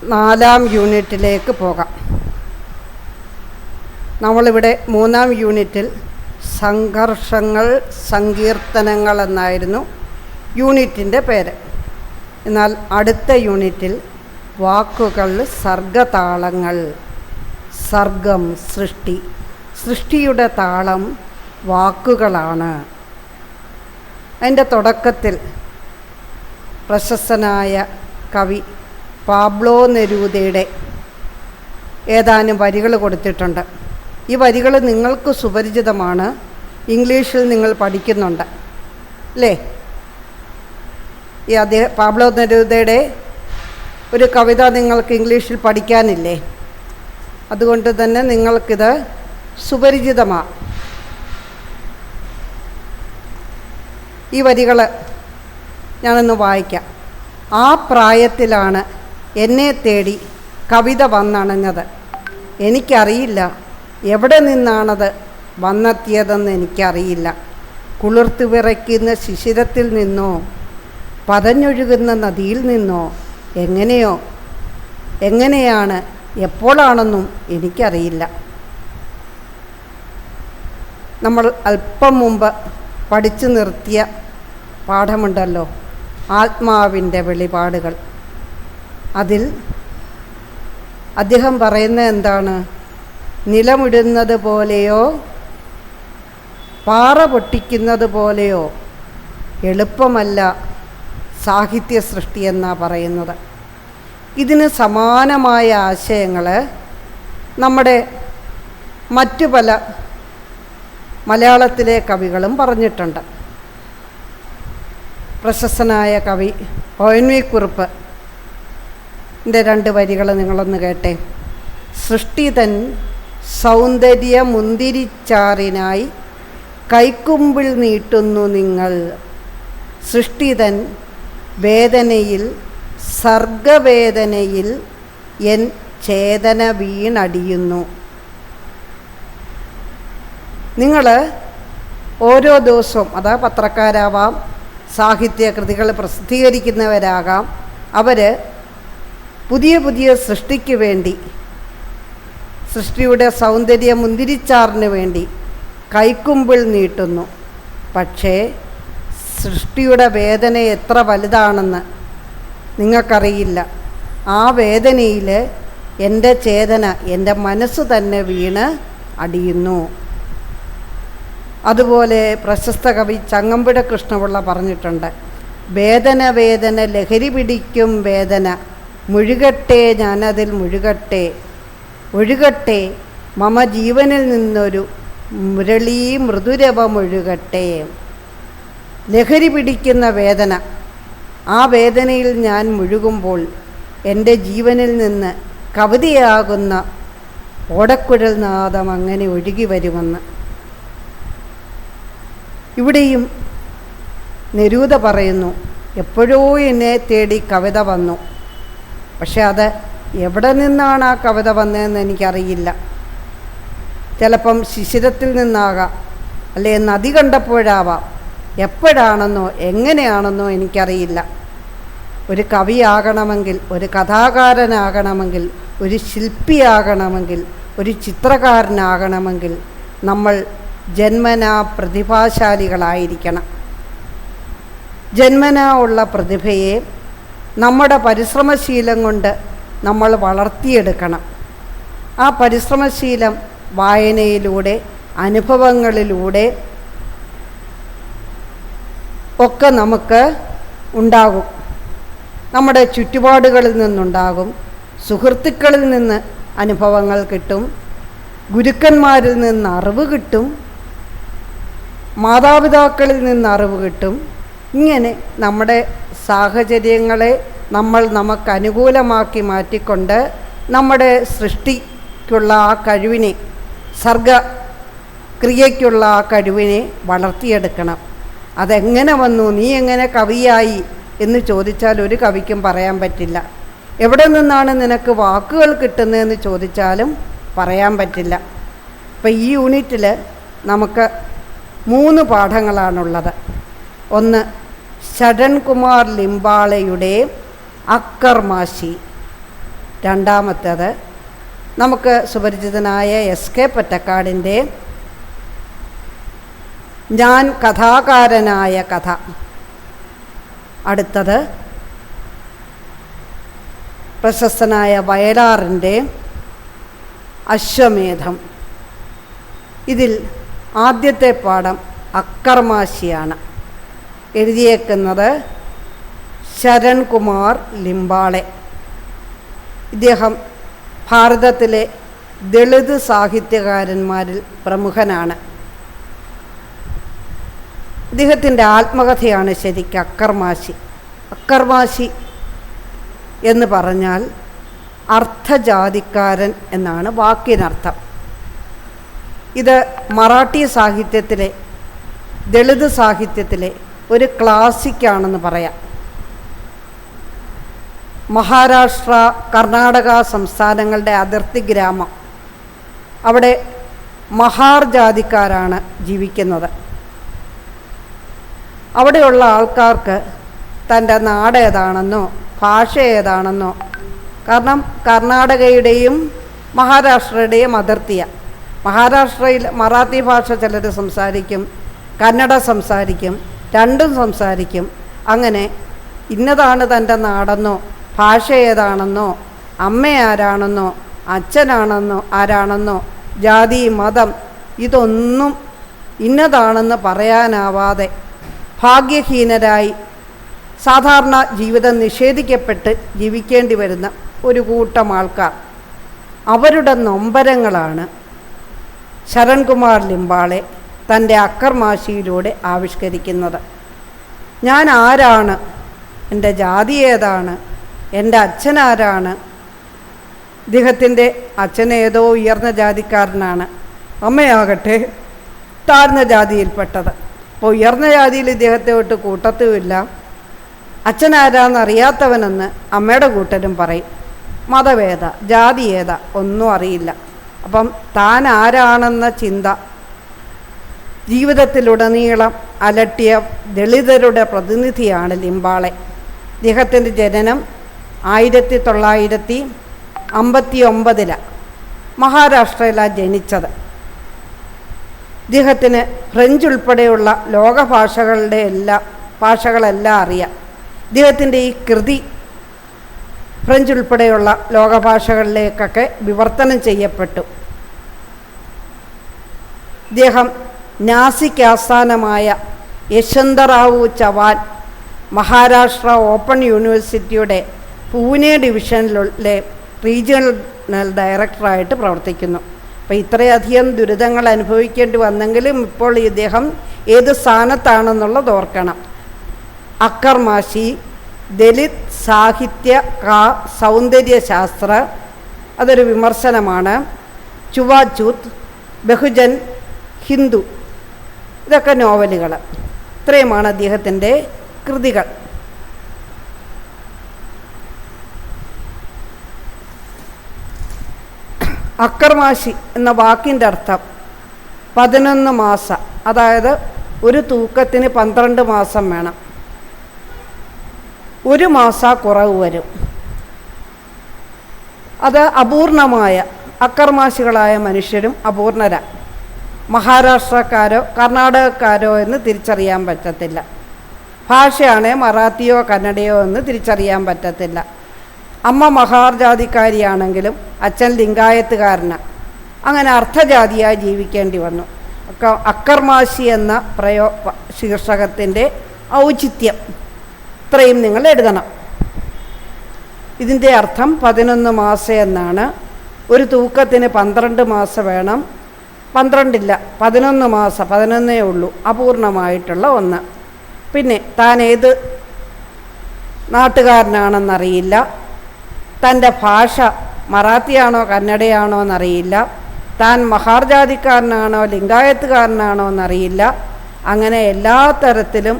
4-ാം യൂണിറ്റിലേക്ക് പോകാം. നമ്മളിവിടെ 3-ാം യൂണിറ്റിൽ സംഘർഷങ്ങൾ സങ്കീർത്തനങ്ങൾ എന്നായിരുന്നു യൂണിറ്റിൻ്റെ പേര്. എന്നാൽ അടുത്ത യൂണിറ്റിൽ വാക്കുകൾ സർഗതാളങ്ങൾ. സർഗം സൃഷ്ടിയുടെ താളം വാക്കുകളാണ്. അതിൻ്റെ തുടക്കത്തിൽ പ്രശസ്തനായ കവി പാബ്ലോ നെരൂദയുടെ ഏതാനും വരികൾ കൊടുത്തിട്ടുണ്ട്. ഈ വരികൾ നിങ്ങൾക്ക് സുപരിചിതമാണ്, ഇംഗ്ലീഷിൽ നിങ്ങൾ പഠിക്കുന്നുണ്ട് അല്ലേ? ഈ പാബ്ലോ നെരൂദയുടെ ഒരു കവിത നിങ്ങൾക്ക് ഇംഗ്ലീഷിൽ പഠിക്കാനില്ലേ? അതുകൊണ്ട് തന്നെ നിങ്ങൾക്കിത് സുപരിചിതമാണ്. ഈ വരികൾ ഞാനൊന്ന് വായിക്കാം. ആ പ്രായത്തിലാണ് എന്നെ തേടി കവിത വന്നണഞ്ഞത്. എനിക്കറിയില്ല എവിടെ നിന്നാണത് വന്നെത്തിയതെന്ന് എനിക്കറിയില്ല. കുളിർത്തു വിറയ്ക്കുന്ന ശിശിരത്തിൽ നിന്നോ പതഞ്ഞൊഴുകുന്ന നദിയിൽ നിന്നോ എങ്ങനെയാണ് എപ്പോഴാണെന്നും എനിക്കറിയില്ല. നമ്മൾ അല്പം മുമ്പ് പഠിച്ചു നിർത്തിയ പാഠമുണ്ടല്ലോ, ആത്മാവിൻ്റെ വെളിപാടുകൾ. അതിൽ അദ്ദേഹം പറയുന്നത് എന്താണ്? നിലമിടുന്നത് പോലെയോ പാറ പൊട്ടിക്കുന്നത് പോലെയോ എളുപ്പമല്ല സാഹിത്യ സൃഷ്ടി എന്നാണ് പറയുന്നത്. ഇതിന് സമാനമായ ആശയങ്ങൾ നമ്മുടെ മറ്റു പല മലയാളത്തിലെ കവികളും പറഞ്ഞിട്ടുണ്ട്. പ്രശസ്തനായ കവി ONV കുറുപ്പിൻ്റെ 2 വരികൾ നിങ്ങളൊന്ന് കേട്ടെ. സൃഷ്ടിതൻ സൗന്ദര്യ മുന്തിരിച്ചാറിനായി കൈക്കുമ്പിൾ നീട്ടുന്നു നിങ്ങൾ. സൃഷ്ടിതൻ വേദനയിൽ സർഗവേദനയിൽ എൻ ചേതന വീണടിയുന്നു. നിങ്ങൾ ഓരോ ദിവസവും, അതാ പത്രക്കാരാവാം, സാഹിത്യ കൃതികൾ പ്രസിദ്ധീകരിക്കുന്നവരാകാം, അവർ പുതിയ പുതിയ സൃഷ്ടിക്ക് വേണ്ടി, സൃഷ്ടിയുടെ സൗന്ദര്യ മുന്തിരിച്ചാറിന് വേണ്ടി കൈക്കുമ്പിൾ നീട്ടുന്നു. പക്ഷേ സൃഷ്ടിയുടെ വേദന എത്ര വലുതാണെന്ന് നിങ്ങൾക്കറിയില്ല. ആ വേദനയിൽ എൻ്റെ ചേതന, എൻ്റെ മനസ്സ് തന്നെ വീണ് അടിയുന്നു. അതുപോലെ പ്രശസ്ത കവി ചങ്ങമ്പുഴ കൃഷ്ണപിള്ള പറഞ്ഞിട്ടുണ്ട്, വേദന ലഹരി പിടിക്കും വേദന, മുഴുകട്ടെ ഞാനതിൽ മുഴുകട്ടെ, ഒഴുകട്ടെ മമ ജീവനിൽ നിന്നൊരു മുരളീ മൃദുരവമൊഴുകട്ടെ. ലഹരി പിടിക്കുന്ന വേദന, ആ വേദനയിൽ ഞാൻ മുഴുകുമ്പോൾ എൻ്റെ ജീവനിൽ നിന്ന് കവിതയാകുന്ന ഓടക്കുഴൽ നാദം അങ്ങനെ ഒഴുകി വരുമെന്ന്. ഇവിടെയും നെരൂദ പറയുന്നു, എപ്പോഴോ എന്നെ തേടി കവിത വന്നു, പക്ഷെ അത് എവിടെ നിന്നാണ് ആ കവിത വന്നതെന്ന് എനിക്കറിയില്ല. ചിലപ്പം ശിശിരത്തിൽ നിന്നാകാം, അല്ലെ നദി കണ്ടപ്പോഴാവാം. എപ്പോഴാണെന്നോ എങ്ങനെയാണെന്നോ എനിക്കറിയില്ല. ഒരു കവിയാകണമെങ്കിൽ, ഒരു കഥാകാരനാകണമെങ്കിൽ, ഒരു ശില്പിയാകണമെങ്കിൽ, ഒരു ചിത്രകാരനാകണമെങ്കിൽ നമ്മൾ ജന്മനാ പ്രതിഭാശാലികളായിരിക്കണം. ജന്മനാ ഉള്ള പ്രതിഭയെ നമ്മുടെ പരിശ്രമശീലം കൊണ്ട് നമ്മൾ വളർത്തിയെടുക്കണം. ആ പരിശ്രമശീലം വായനയിലൂടെ, അനുഭവങ്ങളിലൂടെ ഒക്കെ നമുക്ക് ഉണ്ടാകും. നമ്മുടെ ചുറ്റുപാടുകളിൽ നിന്നുണ്ടാകും, സുഹൃത്തുക്കളിൽ നിന്ന് അനുഭവങ്ങൾ കിട്ടും, ഗുരുക്കന്മാരിൽ നിന്ന് അറിവ് കിട്ടും, മാതാപിതാക്കളിൽ നിന്ന് അറിവ് കിട്ടും. ഇങ്ങനെ നമ്മുടെ സാഹചര്യങ്ങളെ നമ്മൾ നമുക്ക് അനുകൂലമാക്കി മാറ്റിക്കൊണ്ട് നമ്മുടെ സൃഷ്ടിക്കുള്ള ആ കഴിവിനെ, സർഗക്രിയയ്ക്കുള്ള ആ കഴിവിനെ വളർത്തിയെടുക്കണം. അതെങ്ങനെ വന്നു, നീ എങ്ങനെ കവിയായി എന്ന് ചോദിച്ചാൽ ഒരു കവിക്കും പറയാൻ പറ്റില്ല. എവിടെ നിന്നാണ് നിനക്ക് വാക്കുകൾ കിട്ടുന്നതെന്ന് ചോദിച്ചാലും പറയാൻ പറ്റില്ല. ഇപ്പം ഈ യൂണിറ്റിൽ നമുക്ക് 3 പാഠങ്ങളാണുള്ളത്. ഒന്ന്, ശരൺകുമാർ ലിംബാളയുടെ അക്കർമാശി. രണ്ടാമത്തേത് നമുക്ക് സുപരിചിതനായ എസ്.കെ. പൊറ്റക്കാടിൻ്റെ ഞാൻ കഥാകാരനായ കഥ. അടുത്തത് പ്രശസ്തനായ വയലാറിൻ്റെ അശ്വമേധം. ഇതിൽ ആദ്യത്തെ പാഠം അക്കർമാശിയാണ്. എഴുതിയേക്കുന്നത് ശരൺകുമാർ ലിംബാളെ. ഇദ്ദേഹം ഭാരതത്തിലെ ദളിത് സാഹിത്യകാരന്മാരിൽ പ്രമുഖനാണ്. ഇദ്ദേഹത്തിൻ്റെ ആത്മകഥയാണ് ശരിക്കും അക്കർമാശി. അക്കർമാശി എന്ന് പറഞ്ഞാൽ അർത്ഥജാതിക്കാരൻ എന്നാണ് വാക്കിനർത്ഥം. ഇത് മറാഠി സാഹിത്യത്തിലെ ദളിത് സാഹിത്യത്തിലെ ഒരു ക്ലാസിക്കാണെന്ന് പറയാം. മഹാരാഷ്ട്ര, കർണാടക സംസ്ഥാനങ്ങളുടെ അതിർത്തി ഗ്രാമം. അവിടെ മഹാർ ജാതിക്കാരാണ് ജീവിക്കുന്നത്. അവിടെയുള്ള ആൾക്കാർക്ക് തൻ്റെ നാട് ഏതാണെന്നോ ഭാഷ ഏതാണെന്നോ, കാരണം കർണാടകയുടെയും മഹാരാഷ്ട്രയുടെയും അതിർത്തിയാണ്. മഹാരാഷ്ട്രയിൽ മറാത്തി ഭാഷ ചിലർ സംസാരിക്കും, കന്നഡ സംസാരിക്കും, രണ്ടും സംസാരിക്കും. അങ്ങനെ ഇന്നതാണ് തൻ്റെ നാടെന്നോ ഭാഷ ഏതാണെന്നോ അമ്മ ആരാണെന്നോ അച്ഛനാണെന്നോ ആരാണെന്നോ ജാതി മതം ഇതൊന്നും ഇന്നതാണെന്ന് പറയാനാവാതെ ഭാഗ്യഹീനരായി സാധാരണ ജീവിതം നിഷേധിക്കപ്പെട്ട് ജീവിക്കേണ്ടി വരുന്ന ഒരു കൂട്ടം ആൾക്കാർ, അവരുടെ നൊമ്പരങ്ങളാണ് ശരൺകുമാർ ലിംബാളെ തൻ്റെ അക്കർമാശിയിലൂടെ ആവിഷ്കരിക്കുന്നത്. ഞാൻ ആരാണ്, എൻ്റെ ജാതി ഏതാണ്, എൻ്റെ അച്ഛനാരാണ്. ഇദ്ദേഹത്തിൻ്റെ അച്ഛൻ ഏതോ ഉയർന്ന ജാതിക്കാരനാണ്, അമ്മയാകട്ടെ താഴ്ന്ന ജാതിയിൽപ്പെട്ടത്. അപ്പോൾ ഉയർന്ന ജാതിയിൽ ഇദ്ദേഹത്തെ വിട്ട് കൂട്ടത്തുമില്ല. അച്ഛനാരാന്നറിയാത്തവനെന്ന് അമ്മയുടെ കൂട്ടരും പറയും. മതവേദ ജാതി ഏതാ ഒന്നും അറിയില്ല. അപ്പം താൻ ആരാണെന്ന ചിന്ത ജീവിതത്തിലുടനീളം അലട്ടിയ ദളിതരുടെ പ്രതിനിധിയാണ് ലിംബാളെ. ഇദ്ദേഹത്തിൻ്റെ ജനനം 1959 മഹാരാഷ്ട്രയിലാണ് ജനിച്ചത്. ഇദ്ദേഹത്തിന് ഫ്രഞ്ച് ഉൾപ്പെടെയുള്ള ഭാഷകളെല്ലാം അറിയാം. ഇദ്ദേഹത്തിൻ്റെ ഈ കൃതി ഫ്രഞ്ച് ഉൾപ്പെടെയുള്ള ലോകഭാഷകളിലേക്കൊക്കെ വിവർത്തനം ചെയ്യപ്പെട്ടു. ഇദ്ദേഹം നാസിക് ആസ്ഥാനമായ യശ്വന്തറാവു ചവാൻ മഹാരാഷ്ട്ര ഓപ്പൺ യൂണിവേഴ്സിറ്റിയുടെ പൂനെ ഡിവിഷനിലെ റീജിയണൽ ഡയറക്ടറായിട്ട് പ്രവർത്തിക്കുന്നു. അപ്പോൾ ഇത്രയധികം ദുരിതങ്ങൾ അനുഭവിക്കേണ്ടി വന്നെങ്കിലും ഇപ്പോൾ ഇദ്ദേഹം ഏത് സ്ഥാനത്താണെന്നുള്ളത് ഓർക്കണം. അക്കർമാശി ദലിത് സാഹിത്യ സൗന്ദര്യശാസ്ത്ര, അതൊരു വിമർശനമാണ്. ചുവാചൂത്ത്, ബഹുജൻ, ഹിന്ദു, ഇതൊക്കെ നോവലുകൾ. ഇത്രയുമാണ് അദ്ദേഹത്തിൻ്റെ കൃതികൾ. അക്കർമാശി എന്ന വാക്കിൻ്റെ അർത്ഥം 11 മാസം, അതായത് ഒരു തൂക്കത്തിന് 12 മാസം വേണം. ഒരു മാസം കുറവ് വരും. അത് അപൂർണമായ അക്കർമാശികളായ മനുഷ്യരും അപൂർണരാ. മഹാരാഷ്ട്രക്കാരോ കർണാടകക്കാരോ എന്ന് തിരിച്ചറിയാൻ പറ്റത്തില്ല. ഭാഷയാണേ മറാത്തിയോ കന്നഡയോ എന്ന് തിരിച്ചറിയാൻ പറ്റത്തില്ല. അമ്മ മഹാർ ജാതിക്കാരിയാണെങ്കിലും അച്ഛൻ ലിംഗായത്തുകാരനാണ്. അങ്ങനെ അർത്ഥജാതിയായി ജീവിക്കേണ്ടി വന്നു. അക്കർമാശി എന്ന ശീർഷകത്തിൻ്റെ ഔചിത്യം ഇത്രയും നിങ്ങൾ എഴുതണം. ഇതിൻ്റെ അർത്ഥം 11 മാസം എന്നാണ്. ഒരു തൂക്കത്തിന് 12 മാസം വേണം. 12 ഇല്ല, 11 മാസം, 11 ഉള്ളൂ, അപൂർണമായിട്ടുള്ള ഒന്ന്. പിന്നെ താൻ ഏത് നാട്ടുകാരനാണെന്നറിയില്ല. തൻ്റെ ഭാഷ മറാത്തിയാണോ കന്നഡയാണോ എന്നറിയില്ല. താൻ മഹാർ ജാതിക്കാരനാണോ ലിംഗായത്തുകാരനാണോ എന്നറിയില്ല. അങ്ങനെ എല്ലാ തരത്തിലും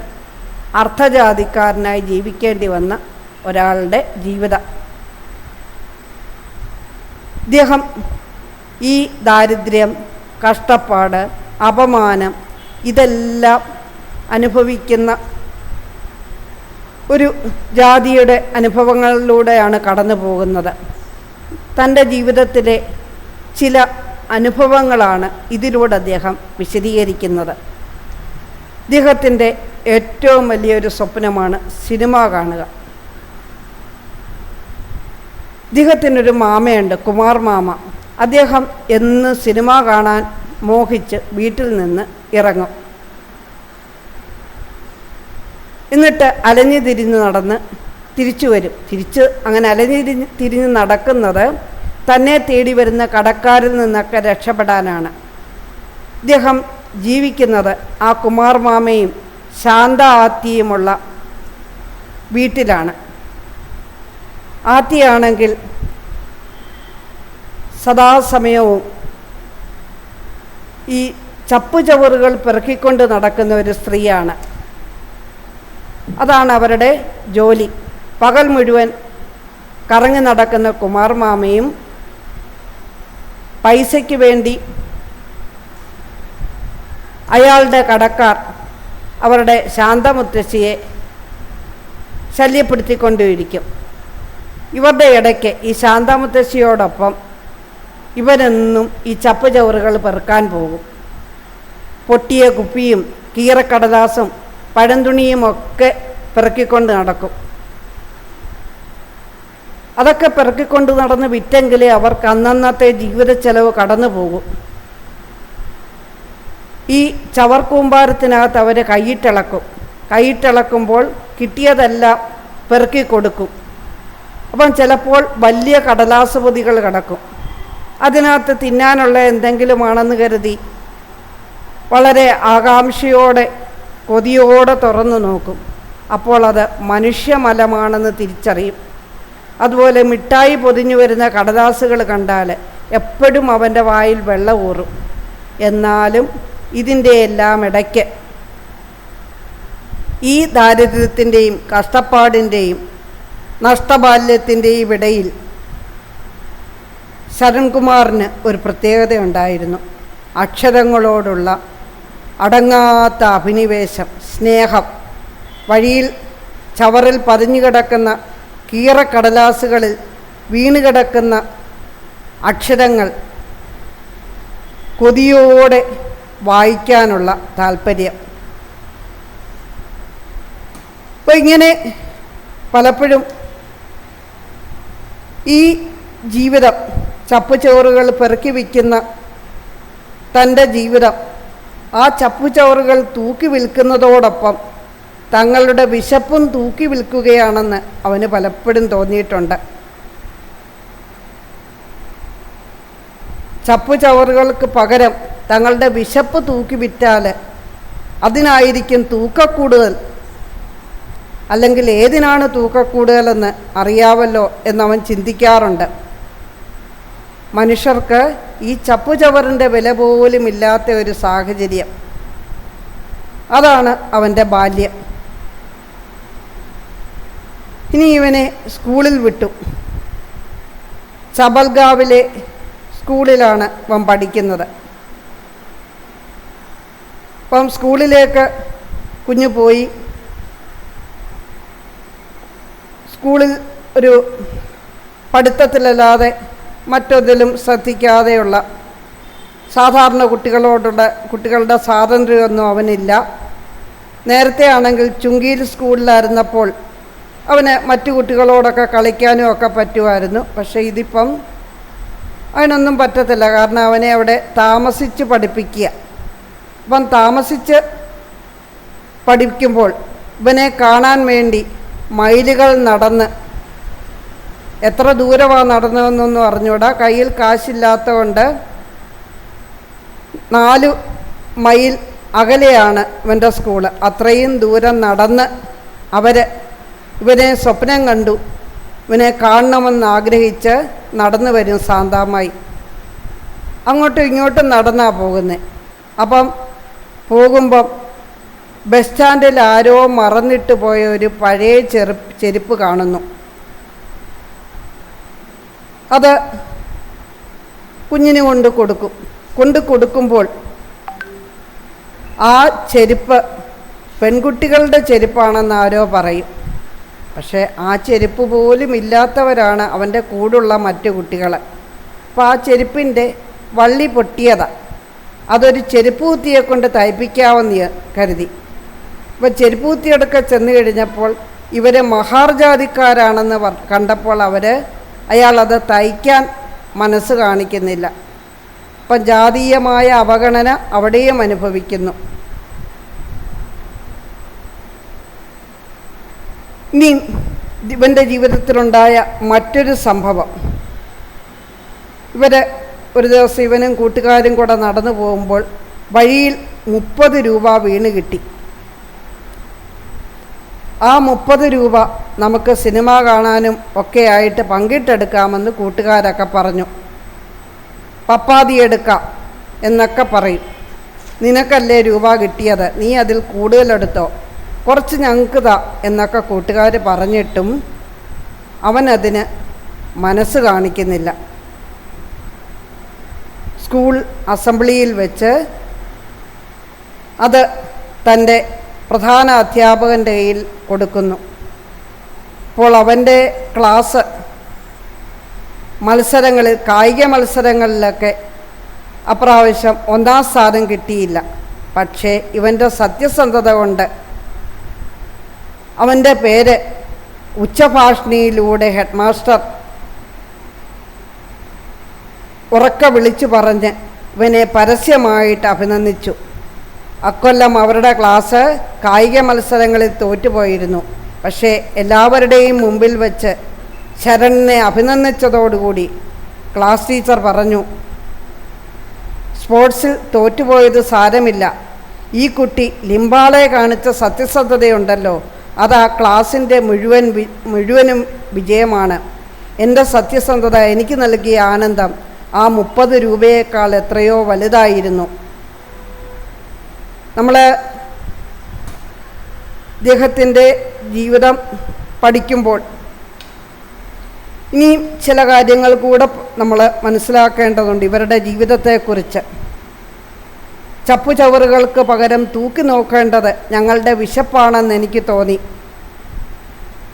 അർത്ഥജാതിക്കാരനായി ജീവിക്കേണ്ടി വന്ന ഒരാളുടെ ജീവിതം. ഇദ്ദേഹം ഈ ദാരിദ്ര്യം, കഷ്ടപ്പാട്, അപമാനം ഇതെല്ലാം അനുഭവിക്കുന്ന ഒരു ജാതിയുടെ അനുഭവങ്ങളിലൂടെയാണ് കടന്നു പോകുന്നത്. തൻ്റെ ജീവിതത്തിലെ ചില അനുഭവങ്ങളാണ് ഇതിലൂടെ അദ്ദേഹം വിശദീകരിക്കുന്നത്. അദ്ദേഹത്തിൻ്റെ ഏറ്റവും വലിയൊരു സ്വപ്നമാണ് സിനിമ കാണുക. അദ്ദേഹത്തിനൊരു മാമയുണ്ട്, കുമാർ മാമ. അദ്ദേഹം എന്ന് സിനിമ കാണാൻ മോഹിച്ച് വീട്ടിൽ നിന്ന് ഇറങ്ങും. എന്നിട്ട് അലഞ്ഞു തിരിഞ്ഞ് നടന്ന് തിരിച്ചു വരും. അങ്ങനെ തിരിഞ്ഞ് നടക്കുന്നത് തന്നെ തേടി വരുന്ന കടക്കാരിൽ നിന്നൊക്കെ രക്ഷപ്പെടാനാണ്. ഇദ്ദേഹം ജീവിക്കുന്നത് ആ കുമാർ മാമയും ശാന്ത ആത്തിയുമുള്ള വീട്ടിലാണ്. ആത്തിയാണെങ്കിൽ സദാസമയവും ഈ ചപ്പുചവറുകൾ പെറുക്കിക്കൊണ്ട് നടക്കുന്ന ഒരു സ്ത്രീയാണ്. അതാണ് അവരുടെ ജോലി. പകൽ മുഴുവൻ കറങ്ങി നടക്കുന്ന കുമാർ മാമയും പൈസയ്ക്ക് വേണ്ടി അയാളുടെ കടക്കാർ അവരുടെ ശാന്തമുത്തശ്ശിയെ ശല്യപ്പെടുത്തിക്കൊണ്ടിരിക്കും. ഇവരുടെ ഇടയ്ക്ക് ഈ ശാന്തമുത്തശ്ശിയോടൊപ്പം ഇവരെന്നും ഈ ചപ്പുചവറുകൾ പെറുക്കാൻ പോകും. പൊട്ടിയ കുപ്പിയും കീറക്കടലാസും പഴന്തുണിയും ഒക്കെ പെറുക്കിക്കൊണ്ട് നടക്കും. അതൊക്കെ പെറുക്കിക്കൊണ്ട് നടന്ന് വിറ്റെങ്കിലേ അവർക്ക് അന്നന്നത്തെ ജീവിത ചെലവ് കടന്നു പോകും. ഈ ചവർക്കൂമ്പാരത്തിനകത്ത് അവർ കൈയിട്ടിളക്കുമ്പോൾ കിട്ടിയതെല്ലാം പെറുക്കി കൊടുക്കും. അപ്പം ചിലപ്പോൾ വലിയ കടലാസ് പൊതികൾ കിടക്കും. അതിനകത്ത് തിന്നാനുള്ള എന്തെങ്കിലുമാണെന്ന് കരുതി വളരെ ആകാംക്ഷയോടെ കൊതിയോടെ തുറന്നു നോക്കും. അപ്പോൾ അത് മനുഷ്യമലമാണെന്ന് തിരിച്ചറിയും. അതുപോലെ മിഠായി പൊതിഞ്ഞു വരുന്ന കടലാസുകൾ കണ്ടാൽ എപ്പോഴും അവൻ്റെ വായിൽ വെള്ളം ഊറും. എന്നാലും ഇതിൻ്റെ എല്ലാം ഇടയ്ക്ക് ഈ ദാരിദ്ര്യത്തിൻ്റെയും കഷ്ടപ്പാടിൻ്റെയും നഷ്ടബാല്യത്തിൻ്റെയും ഇടയിൽ ശരൺകുമാറിന് ഒരു പ്രത്യേകതയുണ്ടായിരുന്നു. അക്ഷരങ്ങളോടുള്ള അടങ്ങാത്ത അഭിനിവേശം, സ്നേഹം. വഴിയിൽ ചവറിൽ പതിഞ്ഞു കിടക്കുന്ന കീറക്കടലാസുകളിൽ വീണുകിടക്കുന്ന അക്ഷരങ്ങൾ കൊതിയോടെ വായിക്കാനുള്ള താല്പര്യം. അപ്പോൾ ഇങ്ങനെ പലപ്പോഴും ഈ ജീവിതം, ചപ്പുചോറുകൾ പെറുക്കി വയ്ക്കുന്ന തൻ്റെ ജീവിതം, ആ ചപ്പുചോറുകൾ തൂക്കി വിൽക്കുന്നതോടൊപ്പം തങ്ങളുടെ വിശപ്പും തൂക്കി വിൽക്കുകയാണെന്ന് അവന് പലപ്പോഴും തോന്നിയിട്ടുണ്ട്. ചപ്പുചവറുകൾക്ക് പകരം തങ്ങളുടെ വിശപ്പ് തൂക്കി വിറ്റാൽ അതിനായിരിക്കും തൂക്കക്കൂടുതൽ. അല്ലെങ്കിൽ ഏതിനാണ് തൂക്കക്കൂടുതലെന്ന് അറിയാമല്ലോ എന്നവൻ ചിന്തിക്കാറുണ്ട്. മനുഷ്യർക്ക് ഈ ചപ്പുചവറിൻ്റെ വില പോലും ഇല്ലാത്ത ഒരു സാഹചര്യം. അതാണ് അവൻ്റെ ബാല്യം. ഇനി ഇവനെ സ്കൂളിൽ വിട്ടു. ചബൽഗാവിലെ സ്കൂളിലാണ് അവൻ പഠിക്കുന്നത്. അപ്പം സ്കൂളിലേക്ക് കുഞ്ഞു പോയി. സ്കൂളിൽ ഒരു പഠിത്തത്തിലല്ലാതെ മറ്റൊന്നിലും ശ്രദ്ധിക്കാതെയുള്ള സാധാരണ കുട്ടികളുടെ സ്വാതന്ത്ര്യമൊന്നും അവനില്ല. നേരത്തെ ആണെങ്കിൽ ചുങ്കിയിൽ സ്കൂളിലായിരുന്നപ്പോൾ അവന് മറ്റു കുട്ടികളോടൊക്കെ കളിക്കാനും ഒക്കെ പറ്റുമായിരുന്നു. പക്ഷേ ഇതിപ്പം അവനൊന്നും പറ്റത്തില്ല. കാരണം അവനെ അവിടെ താമസിച്ച് പഠിപ്പിക്കുക. അപ്പം താമസിച്ച് പഠിക്കുമ്പോൾ ഇവനെ കാണാൻ വേണ്ടി മൈലുകൾ നടന്ന്, എത്ര ദൂരമാണ് നടന്നതെന്നൊന്നും അറിഞ്ഞൂടാ, കയ്യിൽ കാശില്ലാത്തതുകൊണ്ട് 4 മൈൽ അകലെയാണ് ഇവൻ്റെ സ്കൂള്. അത്രയും ദൂരം നടന്ന് ഇവനെ സ്വപ്നം കണ്ടു. ഇവനെ കാണണമെന്ന് ആഗ്രഹിച്ച് നടന്നു വരും സാന്താമായി. അങ്ങോട്ടും ഇങ്ങോട്ടും നടന്നാണ് പോകുന്നത്. അപ്പം പോകുമ്പം ബസ് സ്റ്റാൻഡിൽ ആരോ മറന്നിട്ട് പോയ ഒരു പഴയ ചെരുപ്പ് കാണുന്നു. അത് കുഞ്ഞിന് കൊണ്ട് കൊടുക്കുമ്പോൾ ആ ചെരുപ്പ് പെൺകുട്ടികളുടെ ചെരുപ്പാണെന്ന് ആരോ പറയും. പക്ഷേ ആ ചെരുപ്പ് പോലും ഇല്ലാത്തവരാണ് അവൻ്റെ കൂടുള്ള മറ്റു കുട്ടികൾ. അപ്പോൾ ആ ചെരുപ്പിൻ്റെ വള്ളി പൊട്ടിയതാണ്. അതൊരു ചെരുപ്പ് കുത്തിയെ കൊണ്ട് തയ്പ്പിക്കാമെന്ന് കരുതി. അപ്പോൾ ചെരുപ്പ് കുത്തിയെടുക്കെ ചെന്ന് കഴിഞ്ഞപ്പോൾ ഇവർ മഹാർജാതിക്കാരാണെന്ന് കണ്ടപ്പോൾ അയാളത് തയ്ക്കാൻ മനസ്സ് കാണിക്കുന്നില്ല. അപ്പം ജാതീയമായ അവഗണന അവിടെയും അനുഭവിക്കുന്നു. ഇനി ഇവൻ്റെ ജീവിതത്തിലുണ്ടായ മറ്റൊരു സംഭവം, ഒരു ദിവസം ഇവനും കൂട്ടുകാരും കൂടെ നടന്നു പോകുമ്പോൾ വഴിയിൽ 30 രൂപ വീണ് കിട്ടി. ആ 30 രൂപ നമുക്ക് സിനിമ കാണാനും ഒക്കെ ആയിട്ട് പങ്കിട്ടെടുക്കാമെന്ന് കൂട്ടുകാരൊക്കെ പറഞ്ഞു. പപ്പാതി എടുക്കാം എന്നൊക്കെ പറയും. നിനക്കല്ലേ രൂപ കിട്ടിയത്, നീ അതിൽ കൂടുതലെടുത്തോ, കുറച്ച് ഞങ്ങൾക്ക് താ എന്നൊക്കെ കൂട്ടുകാർ പറഞ്ഞിട്ടും അവനതിന് മനസ്സ് കാണിക്കുന്നില്ല. സ്കൂൾ അസംബ്ലിയിൽ വെച്ച് അത് തൻ്റെ പ്രധാന അധ്യാപകൻ്റെ കയ്യിൽ കൊടുക്കുന്നു. അപ്പോൾ അവൻ്റെ ക്ലാസ് മത്സരങ്ങളിൽ, കായിക മത്സരങ്ങളിലൊക്കെ അപ്രാവശ്യം 1-ാം സ്ഥാനം കിട്ടിയില്ല. പക്ഷേ ഇവൻ്റെ സത്യസന്ധത കൊണ്ട് അവൻ്റെ പേര് ഉച്ചഭാഷിണിയിലൂടെ ഹെഡ് മാസ്റ്റർ ഉറക്കെ വിളിച്ചു പറഞ്ഞ് ഇവനെ പരസ്യമായിട്ട് അഭിനന്ദിച്ചു. അക്കൊല്ലം അവരുടെ ക്ലാസ് കായിക മത്സരങ്ങളിൽ തോറ്റുപോയിരുന്നു. പക്ഷേ എല്ലാവരുടെയും മുമ്പിൽ വെച്ച് ശരണിനെ അഭിനന്ദിച്ചതോടുകൂടി ക്ലാസ് ടീച്ചർ പറഞ്ഞു, സ്പോർട്സിൽ തോറ്റുപോയത് സാരമില്ല, ഈ കുട്ടി ലിംബാളെ കാണിച്ച സത്യസന്ധതയുണ്ടല്ലോ, അത് ആ ക്ലാസ്സിൻ്റെ മുഴുവനും വിജയമാണ്. എൻ്റെ സത്യസന്ധത എനിക്ക് നൽകിയ ആനന്ദം ആ 30 രൂപയേക്കാൾ എത്രയോ വലുതായിരുന്നു. നമ്മൾ ഇദ്ദേഹത്തിൻ്റെ ജീവിതം പഠിക്കുമ്പോൾ ഇനിയും ചില കാര്യങ്ങൾ കൂടെ നമ്മൾ മനസ്സിലാക്കേണ്ടതുണ്ട് ഇവരുടെ ജീവിതത്തെക്കുറിച്ച്. ചപ്പുചവറുകൾക്ക് പകരം തൂക്കി നോക്കേണ്ടത് ഞങ്ങളുടെ വിശപ്പാണെന്ന് എനിക്ക് തോന്നി.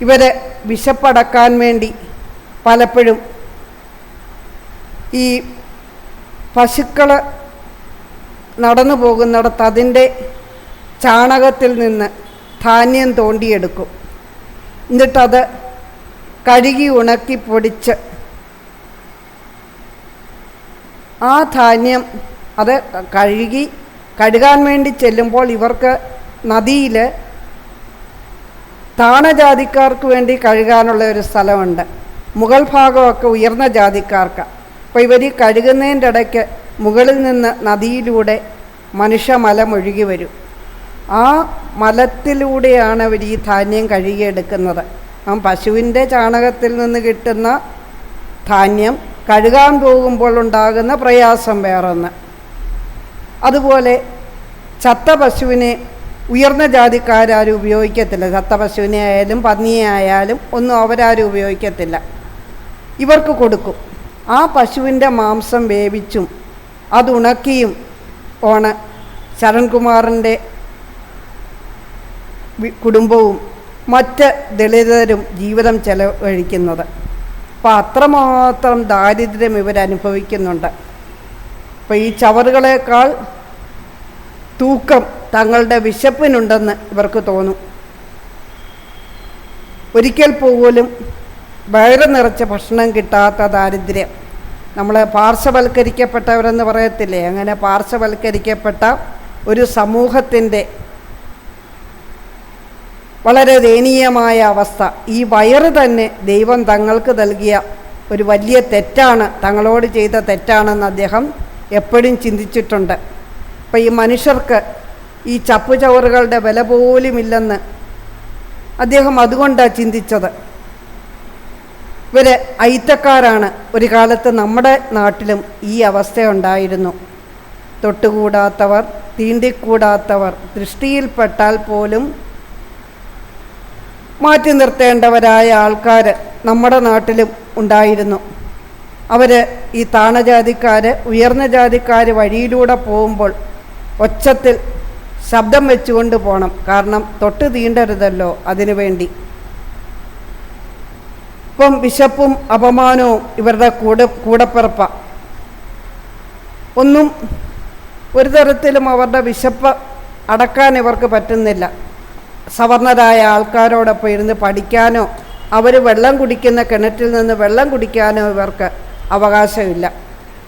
ഇവരെ വിശപ്പടക്കാൻ വേണ്ടി പലപ്പോഴും ഈ പശുക്കൾ നടന്നു പോകുന്നിടത്ത് അതിൻ്റെ ചാണകത്തിൽ നിന്ന് ധാന്യം തോണ്ടിയെടുക്കും. എന്നിട്ടത് കഴുകി ഉണക്കി പൊടിച്ച് ആ ധാന്യം അത് കഴുകാൻ വേണ്ടി ചെല്ലുമ്പോൾ ഇവർക്ക് നദിയിൽ താണജാതിക്കാർക്ക് വേണ്ടി കഴുകാനുള്ള ഒരു സ്ഥലമുണ്ട്. മുകൾ ഭാഗമൊക്കെ ഉയർന്ന ജാതിക്കാർക്ക്. അപ്പോൾ ഇവർ കഴുകുന്നതിൻ്റെ ഇടയ്ക്ക് മുകളിൽ നിന്ന് നദിയിലൂടെ മനുഷ്യമലം ഒഴുകി വരും. ആ മലത്തിലൂടെയാണ് അവർ ഈ ധാന്യം കഴുകിയെടുക്കുന്നത്. പശുവിൻ്റെ ചാണകത്തിൽ നിന്ന് കിട്ടുന്ന ധാന്യം കഴുകാൻ പോകുമ്പോൾ ഉണ്ടാകുന്ന പ്രയാസം വേറൊന്ന്. അതുപോലെ ചത്ത പശുവിനെ ഉയർന്ന ജാതിക്കാരും ഉപയോഗിക്കത്തില്ല. ചത്ത പശുവിനെ ആയാലും പന്നിയെ ആയാലും ഒന്നും അവരാരും ഉപയോഗിക്കത്തില്ല. ഇവർക്ക് കൊടുക്കും. ആ പശുവിൻ്റെ മാംസം വേവിച്ചും അതുണക്കിയും ആണ് ശരൺകുമാറിൻ്റെ കുടുംബവും മറ്റ് ദളിതരും ജീവിതം ചെലവഴിക്കുന്നത്. അപ്പോൾ അത്രമാത്രം ദാരിദ്ര്യം ഇവരനുഭവിക്കുന്നുണ്ട്. അപ്പോൾ ഈ ചവറുകളേക്കാൾ തൂക്കം തങ്ങളുടെ വിശപ്പിനുണ്ടെന്ന് ഇവർക്ക് തോന്നും. ഒരിക്കൽ പോലും വയറ് നിറച്ച ഭക്ഷണം കിട്ടാത്ത ദാരിദ്ര്യം. നമ്മൾ പാർശ്വവൽക്കരിക്കപ്പെട്ടവരെന്ന് പറയത്തില്ലേ, അങ്ങനെ പാർശ്വവൽക്കരിക്കപ്പെട്ട ഒരു സമൂഹത്തിൻ്റെ വളരെ ദയനീയമായ അവസ്ഥ. ഈ വയറ് തന്നെ ദൈവം തങ്ങൾക്ക് നൽകിയ ഒരു വലിയ തെറ്റാണ്, തങ്ങളോട് ചെയ്ത തെറ്റാണെന്ന് അദ്ദേഹം എപ്പോഴും ചിന്തിച്ചിട്ടുണ്ട്. അപ്പം ഈ മനുഷ്യർക്ക് ഈ ചപ്പുചവറുകളുടെ വില പോലുമില്ലെന്ന് അദ്ദേഹം അതുകൊണ്ടാണ് ചിന്തിച്ചത്. ഇവർ അയിത്തക്കാരാണ്. ഒരു കാലത്ത് നമ്മുടെ നാട്ടിലും ഈ അവസ്ഥയുണ്ടായിരുന്നു. തൊട്ടുകൂടാത്തവർ, തീണ്ടിക്കൂടാത്തവർ, ദൃഷ്ടിയിൽപ്പെട്ടാൽ പോലും മാറ്റി നിർത്തേണ്ടവരായ ആൾക്കാർ നമ്മുടെ നാട്ടിലും ഉണ്ടായിരുന്നു. അവർ ഈ താണജാതിക്കാർ, ഉയർന്ന ജാതിക്കാർ വഴിയിലൂടെ പോകുമ്പോൾ ഒച്ചത്തിൽ ശബ്ദം വെച്ചുകൊണ്ട് പോകണം. കാരണം തൊട്ട് തീണ്ടരുതല്ലോ അതിനു വേണ്ടി. ഇപ്പം വിശപ്പും അപമാനവും ഇവരുടെ കൂടപ്പിറപ്പ. ഒന്നും ഒരു തരത്തിലും അവരുടെ വിശപ്പ് അടക്കാൻ ഇവർക്ക് പറ്റുന്നില്ല. സവർണരായ ആൾക്കാരോടൊപ്പം ഇരുന്ന് പഠിക്കാനോ അവർ വെള്ളം കുടിക്കുന്ന കിണറ്റിൽ നിന്ന് വെള്ളം കുടിക്കാനോ ഇവർക്ക് അവകാശമില്ല.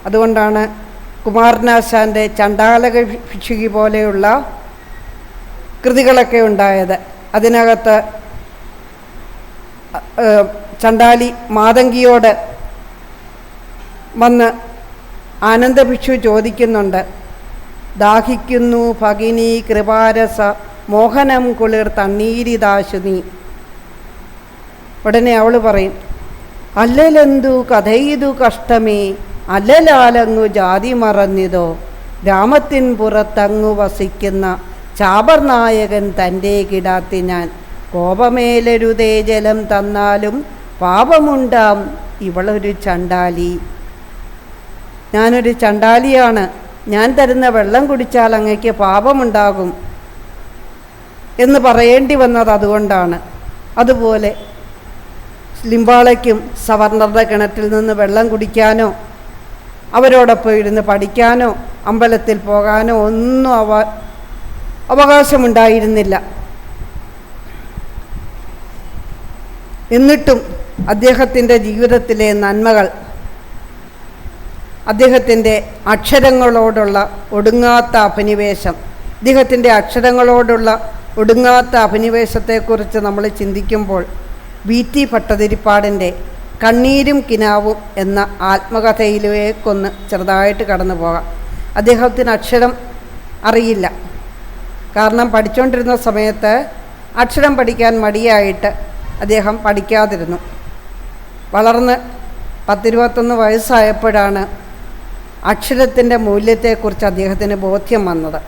അതുകൊണ്ടാണ് കുമാരനാശാൻ്റെ ചണ്ഡാലക ഭിക്ഷുകി പോലെയുള്ള കൃതികളൊക്കെ ഉണ്ടായത്. അതിനകത്ത് ചണ്ഡാലി മാതങ്കിയോട് വന്ന് ആനന്ദഭിക്ഷു ചോദിക്കുന്നുണ്ട്, ദാഹിക്കുന്നു ഭഗിനി കൃപാരസ മോഹനം കുളിർ തണ്ണീരിദാശു നീ. ഉടനെ അവൾ പറയും, അല്ലലെന്തു കഥയിതു കഷ്ടമേ അല്ലലാലങ്ങു ജാതി മറന്നിതോ ഗ്രാമത്തിൻ പുറത്തങ്ങു വസിക്കുന്ന ചാപർനായകൻ തൻ്റെ കിടാത്തിനാൻ കോപമേലരുതേ ജലം തന്നാലും പാപമുണ്ടാം ഇവളൊരു ചണ്ഡാലി. ഞാനൊരു ചണ്ഡാലിയാണ്, ഞാൻ തരുന്ന വെള്ളം കുടിച്ചാൽ അങ്ങയ്ക്ക് പാപമുണ്ടാകും എന്ന് പറയേണ്ടി വന്നത് അതുകൊണ്ടാണ്. അതുപോലെ ലിംബാളയ്ക്കും സവർണറുടെ കിണറ്റിൽ നിന്ന് വെള്ളം കുടിക്കാനോ അവരോടൊപ്പം ഇരുന്ന് പഠിക്കാനോ അമ്പലത്തിൽ പോകാനോ ഒന്നും അവകാശമുണ്ടായിരുന്നില്ല. എന്നിട്ടും അദ്ദേഹത്തിൻ്റെ ജീവിതത്തിലെ നന്മകൾ, അദ്ദേഹത്തിൻ്റെ അക്ഷരങ്ങളോടുള്ള ഒടുങ്ങാത്ത അഭിനിവേശം, അദ്ദേഹത്തിൻ്റെ അക്ഷരങ്ങളോടുള്ള ഒടുങ്ങാത്ത അഭിനിവേശത്തെക്കുറിച്ച് നമ്മൾ ചിന്തിക്കുമ്പോൾ VT ഭട്ടതിരിപ്പാടിൻ്റെ കണ്ണീരും കിനാവും എന്ന ആത്മകഥയിലേക്കൊന്ന് ചെറുതായിട്ട് കടന്നു പോകാം. അദ്ദേഹത്തിന് അക്ഷരം അറിയില്ല. കാരണം പഠിച്ചുകൊണ്ടിരുന്ന സമയത്ത് അക്ഷരം പഠിക്കാൻ മടിയായിട്ട് അദ്ദേഹം പഠിക്കാതിരുന്നു. വളർന്ന് 10-21 വയസ്സായപ്പോഴാണ് അക്ഷരത്തിൻ്റെ മൂല്യത്തെക്കുറിച്ച് അദ്ദേഹത്തിന് ബോധ്യം വന്നത്.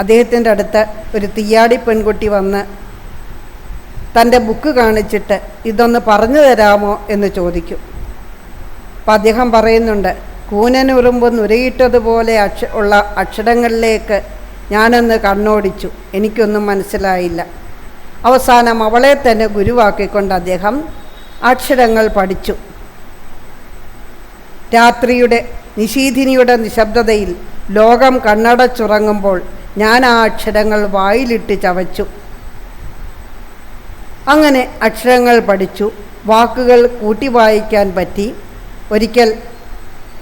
അദ്ദേഹത്തിൻ്റെ അടുത്ത് ഒരു തീയാടി പെൺകുട്ടി വന്ന് തൻ്റെ ബുക്ക് കാണിച്ചിട്ട് ഇതൊന്ന് പറഞ്ഞു തരാമോ എന്ന് ചോദിക്കും. അപ്പം അദ്ദേഹം പറയുന്നുണ്ട്, കൂനനുറുമ്പ് നുരയിട്ടതുപോലെ ഉള്ള അക്ഷരങ്ങളിലേക്ക് ഞാനൊന്ന് കണ്ണോടിച്ചു, എനിക്കൊന്നും മനസ്സിലായില്ല. അവസാനം അവളെ തന്നെ ഗുരുവാക്കിക്കൊണ്ട് അദ്ദേഹം അക്ഷരങ്ങൾ പഠിച്ചു. രാത്രിയുടെ നിശീഥിനിയുടെ നിശബ്ദതയിൽ ലോകം കണ്ണടച്ചുറങ്ങുമ്പോൾ ഞാൻ ആ അക്ഷരങ്ങൾ വായിലിട്ട് ചവച്ചു. അങ്ങനെ അക്ഷരങ്ങൾ പഠിച്ചു, വാക്കുകൾ കൂട്ടി വായിക്കാൻ പറ്റി. ഒരിക്കൽ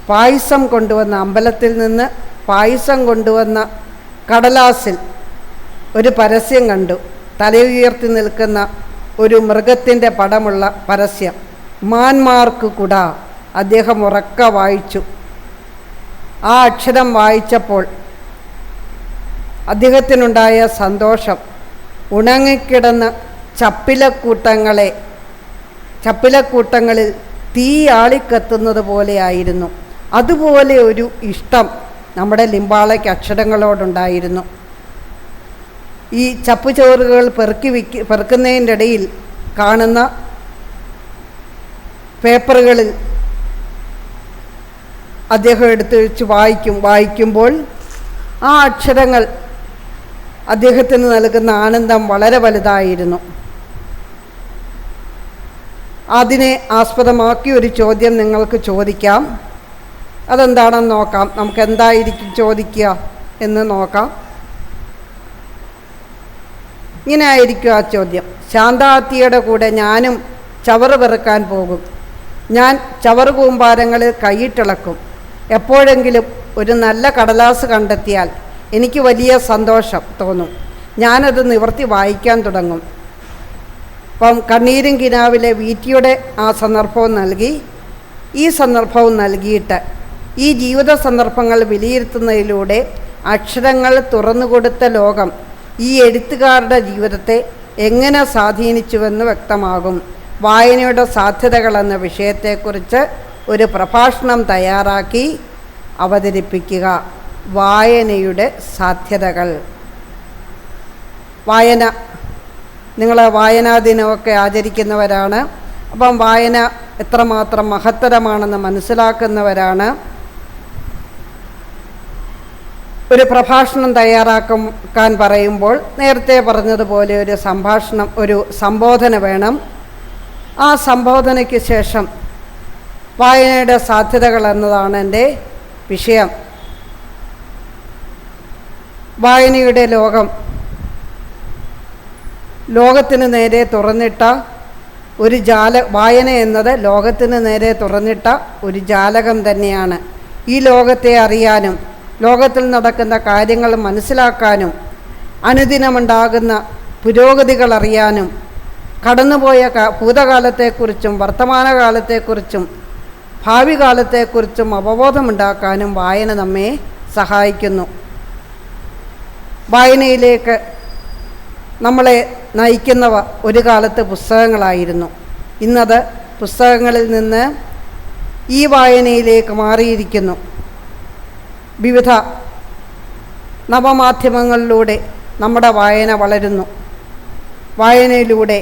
പായസം കൊണ്ടുവന്ന അമ്പലത്തിൽ നിന്ന് പായസം കൊണ്ടുവന്ന കടലാസിൽ ഒരു പരസ്യം കണ്ടു. തലയുയർത്തി നിൽക്കുന്ന ഒരു മൃഗത്തിൻ്റെ പടമുള്ള പരസ്യം. മാന്മാർക്ക് കുട. അദ്ദേഹം ഉറക്കെ വായിച്ചു. ആ അക്ഷരം വായിച്ചപ്പോൾ അദ്ദേഹത്തിനുണ്ടായ സന്തോഷം ഉണങ്ങിക്കിടന്ന ചപ്പിലക്കൂട്ടങ്ങളിൽ തീ ആളിക്കത്തുന്നത് പോലെയായിരുന്നു. അതുപോലെ ഒരു ഇഷ്ടം നമ്മുടെ ലിംബാളയ്ക്ക് അക്ഷരങ്ങളോടുണ്ടായിരുന്നു. ഈ ചപ്പുചോറുകൾ പെറുക്കുന്നതിൻ്റെ ഇടയിൽ കാണുന്ന പേപ്പറുകളിൽ അദ്ദേഹം എടുത്ത് വെച്ച് വായിക്കുമ്പോൾ ആ അക്ഷരങ്ങൾ അദ്ദേഹത്തിന് നൽകുന്ന ആനന്ദം വളരെ വലുതായിരുന്നു. അതിനെ ആസ്പദമാക്കി ഒരു ചോദ്യം നിങ്ങൾക്ക് ചോദിക്കാം. അതെന്താണെന്ന് നോക്കാം. നമുക്ക് എന്തായിരിക്കും ചോദിക്കുക എന്ന് നോക്കാം. ഇങ്ങനെ ആയിരിക്കും ആ ചോദ്യം. ശാന്താത്തിയുടെ കൂടെ ഞാനും ചവറ് പെറുക്കാൻ പോകും. ഞാൻ ചവറ് കൂമ്പാരങ്ങളിൽ കൈയിട്ടിളക്കും. എപ്പോഴെങ്കിലും ഒരു നല്ല കടലാസ് കണ്ടെത്തിയാൽ എനിക്ക് വലിയ സന്തോഷം തോന്നും. ഞാനത് നിവർത്തി വായിക്കാൻ തുടങ്ങും. അപ്പം കണ്ണീരും കിനാവിലെ VTയുടെ ആ സന്ദർഭവും നൽകി. ഈ സന്ദർഭവും നൽകിയിട്ട് ഈ ജീവിത സന്ദർഭങ്ങൾ വിലയിരുത്തുന്നതിലൂടെ അക്ഷരങ്ങൾ തുറന്നുകൊടുത്ത ലോകം ഈ എഴുത്തുകാരുടെ ജീവിതത്തെ എങ്ങനെ സ്വാധീനിച്ചുവെന്ന് വ്യക്തമാകും. വായനയുടെ സാധ്യതകൾ എന്ന വിഷയത്തെക്കുറിച്ച് ഒരു പ്രഭാഷണം തയ്യാറാക്കി അവതരിപ്പിക്കുക. വായനയുടെ സാധ്യതകൾ. വായന, നിങ്ങൾ വായനാ ദിനമൊക്കെ ആചരിക്കുന്നവരാണ്. അപ്പം വായന എത്രമാത്രം മഹത്തരമാണെന്ന് മനസ്സിലാക്കുന്നവരാണ്. ഒരു പ്രഭാഷണം തയ്യാറാക്കാൻ പറയുമ്പോൾ നേരത്തെ പറഞ്ഞതുപോലെ ഒരു സംഭാഷണം, ഒരു സംബോധന വേണം. ആ സംബോധനയ്ക്ക് ശേഷം വായനയുടെ സാധ്യതകൾ എന്നതാണ് എൻ്റെ വിഷയം. വായനയുടെ ലോകം ലോകത്തിന് നേരെ തുറന്നിട്ട ഒരു വായന എന്നത് ലോകത്തിന് നേരെ തുറന്നിട്ട ഒരു ജാലകം തന്നെയാണ്. ഈ ലോകത്തെ അറിയാനും ലോകത്തിൽ നടക്കുന്ന കാര്യങ്ങൾ മനസ്സിലാക്കാനും അനുദിനമുണ്ടാകുന്ന പുരോഗതികൾ അറിയാനും കടന്നുപോയ ഭൂതകാലത്തെക്കുറിച്ചും വർത്തമാനകാലത്തെക്കുറിച്ചും ഭാവി കാലത്തെക്കുറിച്ചും അവബോധമുണ്ടാക്കാനും വായന നമ്മെ സഹായിക്കുന്നു. വായനയിലേക്ക് നമ്മളെ നയിക്കുന്നവ ഒരു കാലത്ത് പുസ്തകങ്ങളായിരുന്നു. ഇന്നത് പുസ്തകങ്ങളിൽ നിന്ന് ഈ വായനയിലേക്ക് മാറിയിരിക്കുന്നു. വിവിധ നവമാധ്യമങ്ങളിലൂടെ നമ്മുടെ വായന വളരുന്നു. വായനയിലൂടെ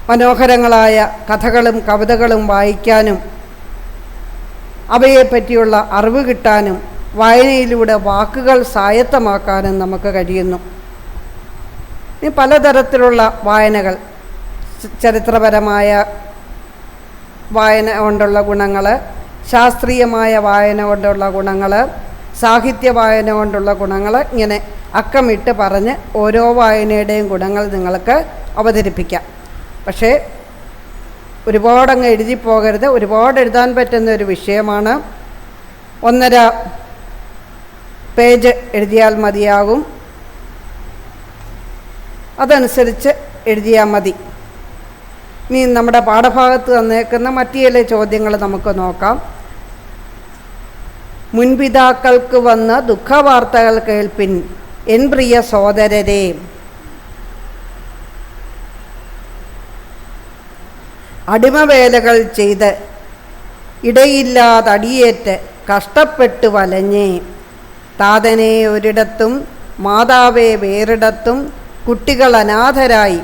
മനോഹരങ്ങളായ കഥകളും കവിതകളും വായിക്കാനും അവയെപ്പറ്റിയുള്ള അറിവ് കിട്ടാനും വായനയിലൂടെ വാക്കുകൾ സ്വായത്തമാക്കാനും നമുക്ക് കഴിയുന്നു. ഇനി പലതരത്തിലുള്ള വായനകൾ, ചരിത്രപരമായ വായന കൊണ്ടുള്ള ഗുണങ്ങൾ, ശാസ്ത്രീയമായ വായന കൊണ്ടുള്ള ഗുണങ്ങൾ, സാഹിത്യ വായന കൊണ്ടുള്ള ഗുണങ്ങൾ, ഇങ്ങനെ അക്കമിട്ട് പറഞ്ഞ് ഓരോ വായനയുടെയും ഗുണങ്ങൾ നിങ്ങൾക്ക് അവതരിപ്പിക്കാം. പക്ഷേ ഒരുപാടങ്ങ് എഴുതിപ്പോകരുത്. ഒരുപാട് എഴുതാൻ പറ്റുന്ന ഒരു വിഷയമാണ്. 1.5 പേജ് എഴുതിയാൽ മതിയാകും. അതനുസരിച്ച് എഴുതിയാൽ മതി. ഇനി നമ്മുടെ പാഠഭാഗത്ത് തന്നേക്കുന്ന മറ്റു ചില ചോദ്യങ്ങൾ നമുക്ക് നോക്കാം. മുൻപിതാക്കൾക്ക് വന്ന ദുഃഖവാർത്തകൾ കേൾപ്പിൻ എൻ പ്രിയ സോദരരെ. അടിമവേലകൾ ചെയ്ത് ഇടയില്ലാതടിയേറ്റ് കഷ്ടപ്പെട്ട് വലഞ്ഞേ. താതനെ ഒരിടത്തും മാതാവെ വേറിടത്തും കുട്ടികൾ അനാഥരായി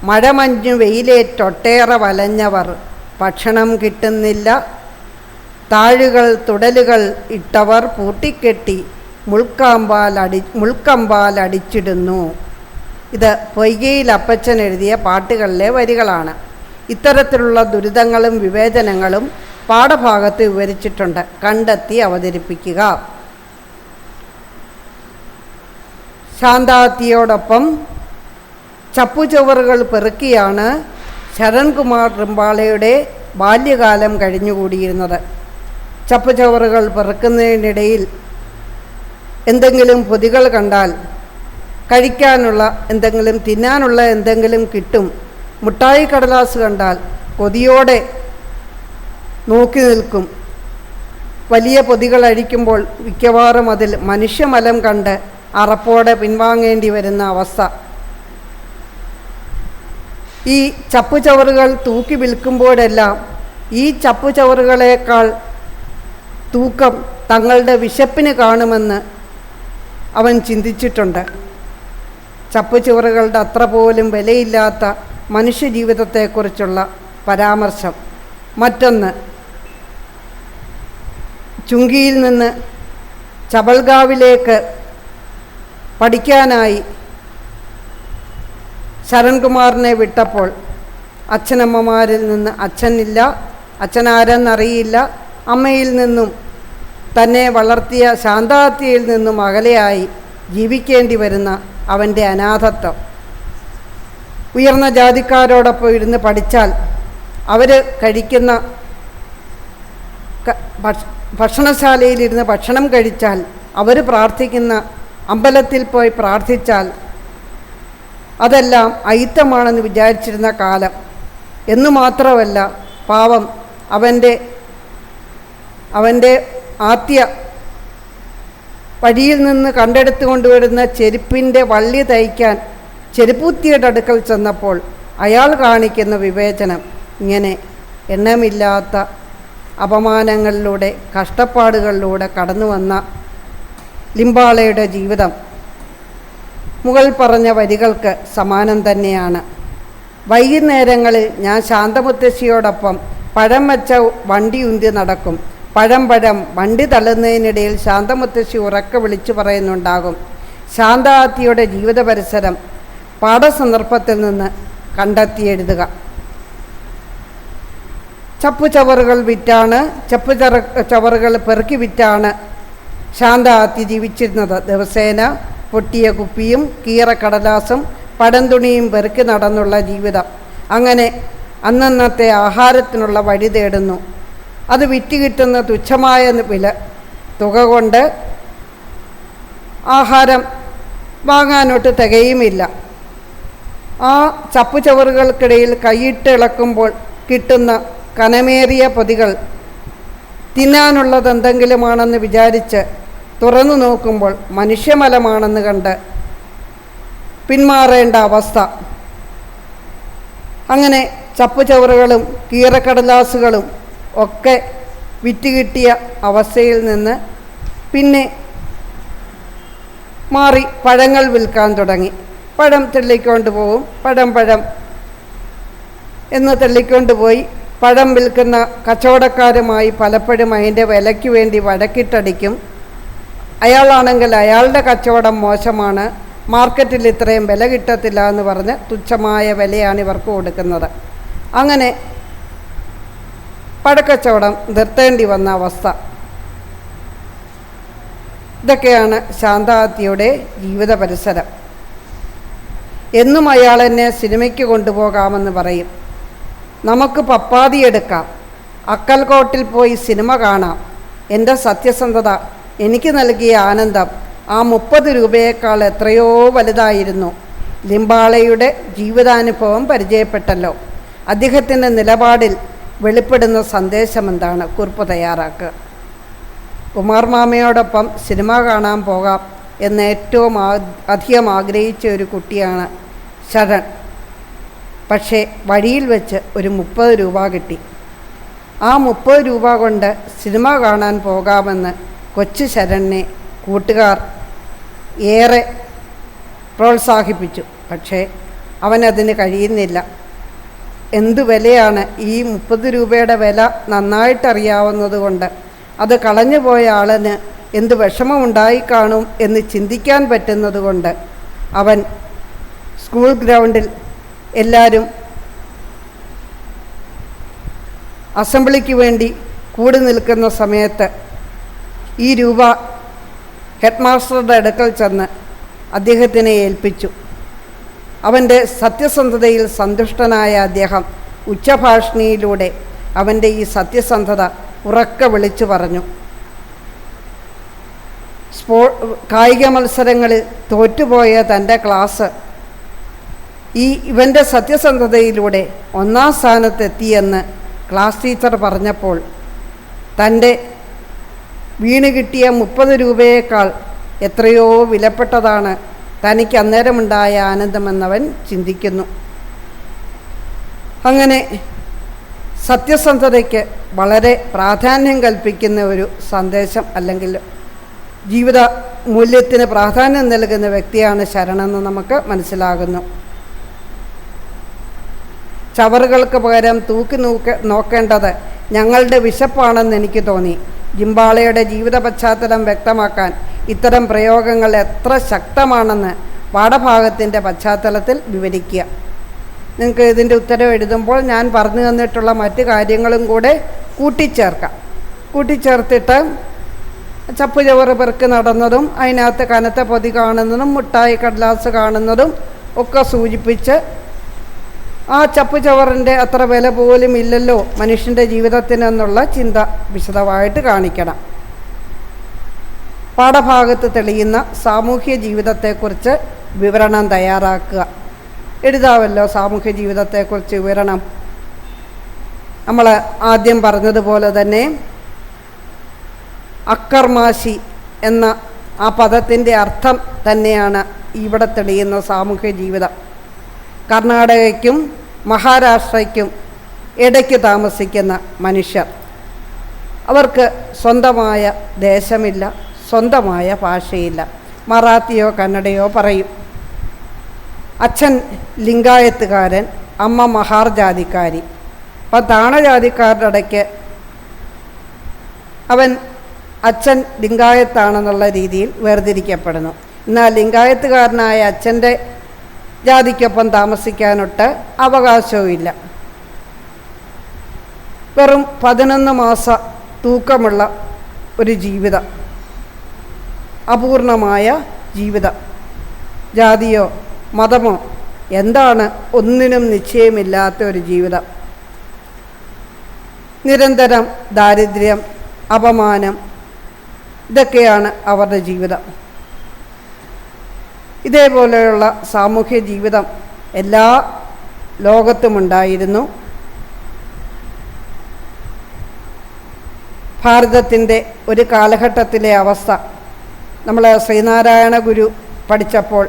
മഴമഞ്ഞു വെയിലേറ്റൊട്ടേറെ വലഞ്ഞവർ. ഭക്ഷണം കിട്ടുന്നില്ല, താഴുകൾ തുടലുകൾ ഇട്ടവർ പൂട്ടിക്കെട്ടി മുൾക്കമ്പാൽ അടിച്ചിടുന്നു. ഇത് പൊയ്കയിൽ അപ്പച്ചൻ എഴുതിയ പാട്ടുകളിലെ വരികളാണ്. ഇത്തരത്തിലുള്ള ദുരിതങ്ങളും വിവേചനങ്ങളും പാഠഭാഗത്ത് വിവരിച്ചിട്ടുണ്ട്. കണ്ടെത്തി അവതരിപ്പിക്കുക. ശാന്താത്തിയോടൊപ്പം ചപ്പുചവറുകൾ പെറുക്കിയാണ് ശരൺകുമാർ റിമ്പാളയുടെ ബാല്യകാലം കഴിഞ്ഞുകൂടിയിരുന്നത്. ചപ്പുചവറുകൾ പെറുക്കുന്നതിനിടയിൽ എന്തെങ്കിലും പൊതികൾ കണ്ടാൽ കഴിക്കാനുള്ള എന്തെങ്കിലും, തിന്നാനുള്ള എന്തെങ്കിലും കിട്ടും. മുട്ടായി കടലാസ് കണ്ടാൽ കൊതിയോടെ നോക്കി നിൽക്കും. വലിയ പൊതികൾ അഴിക്കുമ്പോൾ മിക്കവാറും അതിൽ മനുഷ്യമലം കണ്ട് അറപ്പോടെ പിൻവാങ്ങേണ്ടി വരുന്ന അവസ്ഥ. ഈ ചപ്പുചവറുകൾ തൂക്കി വിൽക്കുമ്പോഴെല്ലാം ഈ ചപ്പുചവറുകളേക്കാൾ തൂക്കം തങ്ങളുടെ വിശപ്പിന് കാണുമെന്ന് അവൻ ചിന്തിച്ചിട്ടുണ്ട്. ചപ്പുചവറുകളുടെ അത്ര പോലും വിലയില്ലാത്ത മനുഷ്യജീവിതത്തെക്കുറിച്ചുള്ള പരാമർശം. മറ്റൊന്ന്, ചുങ്കിയിൽ നിന്ന് ചബൽഗാവിലേക്ക് പഠിക്കാനായി ശരൺകുമാറിനെ വിട്ടപ്പോൾ അച്ഛനമ്മമാരിൽ നിന്ന് അച്ഛനില്ല, അച്ഛനാരെന്നറിയില്ല, അമ്മയിൽ നിന്നും തന്നെ വളർത്തിയ ശാന്താത്തിയിൽ നിന്നും അകലെയായി ജീവിക്കേണ്ടി വരുന്ന അവൻ്റെ അനാഥത്വം. ഉയർന്ന ജാതിക്കാരോടൊപ്പം ഇരുന്ന് പഠിച്ചാൽ, അവർ കഴിക്കുന്ന ഭക്ഷണശാലയിലിരുന്ന് ഭക്ഷണം കഴിച്ചാൽ, അവർ പ്രാർത്ഥിക്കുന്ന അമ്പലത്തിൽ പോയി പ്രാർത്ഥിച്ചാൽ അതെല്ലാം അയിത്തമാണെന്ന് വിചാരിച്ചിരുന്ന കാലം. എന്നു മാത്രമല്ല, പാവം അവൻ്റെ ആദ്യ വഴിയിൽ നിന്ന് കണ്ടെടുത്തു കൊണ്ടുവരുന്ന ചെരുപ്പിൻ്റെ വള്ളി തയ്ക്കാൻ ചെരുപ്പൂത്തിയുടെ അടുക്കൽ ചെന്നപ്പോൾ അയാൾ കാണിക്കുന്ന വിവേചനം. ഇങ്ങനെ എണ്ണമില്ലാത്ത അപമാനങ്ങളിലൂടെ കഷ്ടപ്പാടുകളിലൂടെ കടന്നു വന്ന ലിംബാളയുടെ ജീവിതം മുകൾ പറഞ്ഞ വരികൾക്ക് സമാനം തന്നെയാണ്. വൈകുന്നേരങ്ങളിൽ ഞാൻ ശാന്തമുത്തശ്ശിയോടൊപ്പം പഴം വച്ച വണ്ടി ഉന്തി നടക്കും. പഴം വണ്ടി തള്ളുന്നതിനിടയിൽ ശാന്തമുത്തശ്ശി ഉറക്കെ വിളിച്ചു പറയുന്നുണ്ടാകും. ശാന്താത്തിയുടെ ജീവിത പരിസരം പാഠസന്ദർഭത്തിൽ നിന്ന് കണ്ടെത്തി എഴുതുക. ചവറുകൾ പെറുക്കി വിറ്റാണ് ശാന്താത്തി ജീവിച്ചിരുന്നത്. ദിവസേന പൊട്ടിയ കുപ്പിയും കീറക്കടലാസും പടംതുണിയും പെറുക്കി നടന്നുള്ള ജീവിതം. അങ്ങനെ അന്നന്നത്തെ ആഹാരത്തിനുള്ള വഴി തേടുന്നു. അത് വിറ്റ് കിട്ടുന്ന തുച്ഛമായ തുക കൊണ്ട് ആഹാരം വാങ്ങാനൊട്ട് തികയുമില്ല. ആ ചവറുകൾക്കിടയിൽ കൈയിട്ട് ഇളക്കുമ്പോൾ കിട്ടുന്ന കനമേറിയ പൊതികൾ തിന്നാനുള്ളതെന്തെങ്കിലുമാണെന്ന് വിചാരിച്ച് തുറന്നു നോക്കുമ്പോൾ മനുഷ്യമലമാണെന്ന് കണ്ട് പിന്മാറേണ്ട അവസ്ഥ. അങ്ങനെ ചവറുകളും കീറക്കടലാസുകളും ഒക്കെ വിറ്റുകിട്ടിയ അവസ്ഥയിൽ നിന്ന് പിന്നെ മാറി പഴങ്ങൾ വിൽക്കാൻ തുടങ്ങി. പഴം തെള്ളിക്കൊണ്ട് പോകും. പഴം എന്ന് തെള്ളിക്കൊണ്ടുപോയി പഴം വിൽക്കുന്ന കച്ചവടക്കാരുമായി പലപ്പോഴും അതിൻ്റെ വിലയ്ക്ക് വേണ്ടി വഴക്കിട്ടടിക്കും. അയാളാണെങ്കിൽ അയാളുടെ കച്ചവടം മോശമാണ്, മാർക്കറ്റിൽ ഇത്രയും വില കിട്ടത്തില്ല എന്ന് പറഞ്ഞ് തുച്ഛമായ വിലയാണ് ഇവർക്ക് കൊടുക്കുന്നത്. അങ്ങനെ പഴക്കച്ചവടം നിർത്തേണ്ടി വന്ന അവസ്ഥ. ഇതൊക്കെയാണ് ശാന്താത്തിയുടെ ജീവിത പരിസരം. എന്നും അയാൾ എന്നെ സിനിമയ്ക്ക് കൊണ്ടുപോകാമെന്ന് പറയും. നമുക്ക് പപ്പാതി എടുക്കാം, അക്കൽക്കോട്ടിൽ പോയി സിനിമ കാണാം. എൻ്റെ സത്യസന്ധത എനിക്ക് നൽകിയ ആനന്ദം ആ 30 രൂപയേക്കാൾ എത്രയോ വലുതായിരുന്നു. ലിംബാളയുടെ ജീവിതാനുഭവം പരിചയപ്പെട്ടല്ലോ. അദ്ദേഹത്തിൻ്റെ നിലപാടിൽ വെളിപ്പെടുന്ന സന്ദേശമെന്താണ്? കുറിപ്പ് തയ്യാറാക്കുക. കുമാർ മാമയോടൊപ്പം സിനിമ കാണാൻ പോകാം എന്ന് ഏറ്റവും അധികം ആഗ്രഹിച്ച ഒരു കുട്ടിയാണ് ശരൺ. പക്ഷേ വഴിയിൽ വെച്ച് ഒരു 30 രൂപ കിട്ടി. ആ 30 രൂപ കൊണ്ട് സിനിമ കാണാൻ പോകാമെന്ന് കൊച്ചു ശരണിനെ കൂട്ടുകാർ ഏറെ പ്രോത്സാഹിപ്പിച്ചു. പക്ഷേ അവനതിന് കഴിയുന്നില്ല. എന്തു വിലയാണ്! ഈ 30 രൂപയുടെ വില നന്നായിട്ടറിയാവുന്നത് കൊണ്ട് അത് കളഞ്ഞുപോയ ആളിന് എന്ത് വിഷമമുണ്ടായി കാണും എന്ന് ചിന്തിക്കാൻ പറ്റുന്നത് കൊണ്ട് അവൻ സ്കൂൾ ഗ്രൗണ്ടിൽ എല്ലാവരും അസംബ്ലിക്ക് വേണ്ടി കൂടി നിൽക്കുന്ന സമയത്ത് ഈ രൂപ ഹെഡ് മാസ്റ്ററുടെ അടുക്കൽ ചെന്ന് അദ്ദേഹത്തിനെ ഏൽപ്പിച്ചു. അവൻ്റെ സത്യസന്ധതയിൽ സന്തുഷ്ടനായ അദ്ദേഹം ഉച്ചഭാഷിണിയിലൂടെ അവൻ്റെ ഈ സത്യസന്ധത ഉറക്കെ വിളിച്ചു പറഞ്ഞു. കായിക മത്സരങ്ങളിൽ തോറ്റുപോയ തൻ്റെ ക്ലാസ് ഇവൻ്റെ സത്യസന്ധതയിലൂടെ 1-ാം സ്ഥാനത്തെത്തിയെന്ന് ക്ലാസ് ടീച്ചർ പറഞ്ഞപ്പോൾ തൻ്റെ വീണ് കിട്ടിയ 30 രൂപയേക്കാൾ എത്രയോ വിലപ്പെട്ടതാണ് തനിക്ക് അന്നേരമുണ്ടായ ആനന്ദമെന്നവൻ ചിന്തിക്കുന്നു. അങ്ങനെ സത്യസന്ധതയ്ക്ക് വളരെ പ്രാധാന്യം കൽപ്പിക്കുന്ന ഒരു സന്ദേശം അല്ലെങ്കിൽ ജീവിത മൂല്യത്തിന് പ്രാധാന്യം നൽകുന്ന വ്യക്തിയാണ് ശരണെന്ന് നമുക്ക് മനസ്സിലാകുന്നു. ചവറുകൾക്ക് പകരം തൂക്കി നോക്കേണ്ടത് ഞങ്ങളുടെ വിശപ്പാണെന്ന് എനിക്ക് തോന്നി. ജിംബാളയുടെ ജീവിത പശ്ചാത്തലം വ്യക്തമാക്കാൻ ഇത്തരം പ്രയോഗങ്ങൾ എത്ര ശക്തമാണെന്ന് പാഠഭാഗത്തിൻ്റെ പശ്ചാത്തലത്തിൽ വിവരിക്കുക. നിങ്ങൾക്ക് ഇതിൻ്റെ ഉത്തരം എഴുതുമ്പോൾ ഞാൻ പറഞ്ഞു തന്നിട്ടുള്ള മറ്റ് കാര്യങ്ങളും കൂടെ കൂട്ടിച്ചേർത്തിട്ട് ചവറ് പെറുക്കി നടന്നതും അതിനകത്ത് കനത്ത പൊതി കാണുന്നതും മുട്ടായി കടലാസ് കാണുന്നതും ഒക്കെ സൂചിപ്പിച്ച് ആ ചവറിൻ്റെ അത്ര വില പോലും ഇല്ലല്ലോ മനുഷ്യൻ്റെ ജീവിതത്തിനെന്നുള്ള ചിന്ത വിശദമായിട്ട് കാണിക്കണം. പാഠഭാഗത്ത് തെളിയുന്ന സാമൂഹ്യ ജീവിതത്തെക്കുറിച്ച് വിവരണം തയ്യാറാക്കുക. എഴുതാമല്ലോ സാമൂഹ്യ ജീവിതത്തെക്കുറിച്ച് വിവരണം. നമ്മൾ ആദ്യം പറഞ്ഞതുപോലെ തന്നെ അക്കർമാശി എന്ന ആ പദത്തിൻ്റെ അർത്ഥം തന്നെയാണ് ഇവിടെ തെളിയുന്ന സാമൂഹ്യ ജീവിതം. കർണാടകയ്ക്കും മഹാരാഷ്ട്രയ്ക്കും ഇടയ്ക്ക് താമസിക്കുന്ന മനുഷ്യർ, അവർക്ക് സ്വന്തമായ ദേശമില്ല, സ്വന്തമായ ഭാഷയില്ല. മറാത്തിയോ കന്നഡയോ പറയും. അച്ഛൻ ലിംഗായത്തുകാരൻ, അമ്മ മഹാർ ജാതിക്കാരി. അപ്പം താണജാതിക്കാരുടെ ഇടയ്ക്ക് അച്ഛൻ ലിംഗായത്താണെന്നുള്ള രീതിയിൽ വേർതിരിക്കപ്പെടുന്നു. എന്നാൽ ലിംഗായത്തുകാരനായ അച്ഛൻ്റെ ജാതിക്കൊപ്പം താമസിക്കാനൊട്ട് അവകാശവുമില്ല. വെറും 11 മാസം തൂക്കമുള്ള ഒരു ജീവിതം, അപൂർണമായ ജീവിതം. ജാതിയോ മതമോ എന്താണ് ഒന്നിനും നിശ്ചയമില്ലാത്ത ഒരു ജീവിതം. നിരന്തരം ദാരിദ്ര്യം, അപമാനം, ഇതൊക്കെയാണ് അവരുടെ ജീവിതം. ഇതേപോലെയുള്ള സാമൂഹ്യ ജീവിതം എല്ലാ ലോകത്തുമുണ്ടായിരുന്നു. ഭാരതത്തിൻ്റെ ഒരു കാലഘട്ടത്തിലെ അവസ്ഥ നമ്മൾ ശ്രീനാരായണ ഗുരു പഠിച്ചപ്പോൾ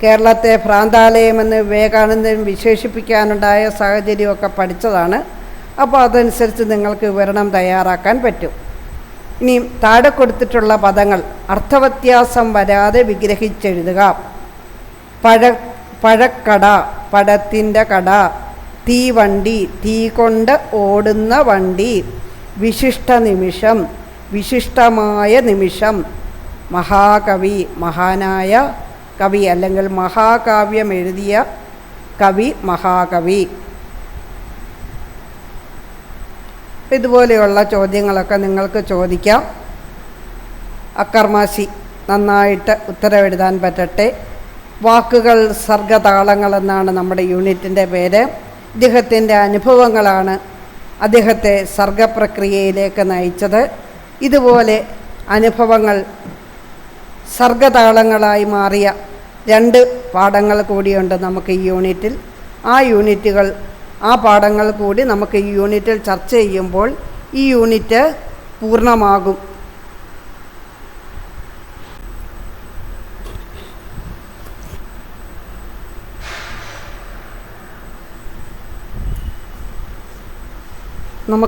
കേരളത്തെ ഭ്രാന്താലയമെന്ന് വിവേകാനന്ദൻ വിശേഷിപ്പിക്കാനുണ്ടായ സാഹചര്യമൊക്കെ പഠിച്ചതാണ്. അപ്പോൾ അതനുസരിച്ച് നിങ്ങൾക്ക് വിവരണം തയ്യാറാക്കാൻ പറ്റും. ഇനിയും താഴെ കൊടുത്തിട്ടുള്ള പദങ്ങൾ അർത്ഥവ്യത്യാസം വരാതെ വിഗ്രഹിച്ചെഴുതുക. പഴക്കട, പഴത്തിൻ്റെ കട. തീവണ്ടി, തീ കൊണ്ട് ഓടുന്ന വണ്ടി. വിശിഷ്ട നിമിഷം, വിശിഷ്ടമായ നിമിഷം. മഹാകവി, മഹാനായ കവി അല്ലെങ്കിൽ മഹാകാവ്യം എഴുതിയ കവി, മഹാകവി. ഇതുപോലെയുള്ള ചോദ്യങ്ങളൊക്കെ നിങ്ങൾക്ക് ചോദിക്കാം. അക്കർമാശി നന്നായിട്ട് ഉത്തരവെഴുതാൻ പറ്റട്ടെ. വാക്കുകൾ സർഗതാളങ്ങൾ എന്നാണ് നമ്മുടെ യൂണിറ്റിൻ്റെ പേര്. ഇദ്ദേഹത്തിൻ്റെ അനുഭവങ്ങളാണ് അദ്ദേഹത്തെ സർഗപ്രക്രിയയിലേക്ക് നയിച്ചത്. ഇതുപോലെ അനുഭവങ്ങൾ സർഗതാളങ്ങളായി മാറിയ 2 പാഠങ്ങൾ കൂടിയുണ്ട് നമുക്ക് ഈ യൂണിറ്റിൽ. ആ പാഠങ്ങൾ കൂടി നമുക്ക് ഈ യൂണിറ്റിൽ ചർച്ച ചെയ്യുമ്പോൾ ഈ യൂണിറ്റ് പൂർണ്ണമാകും.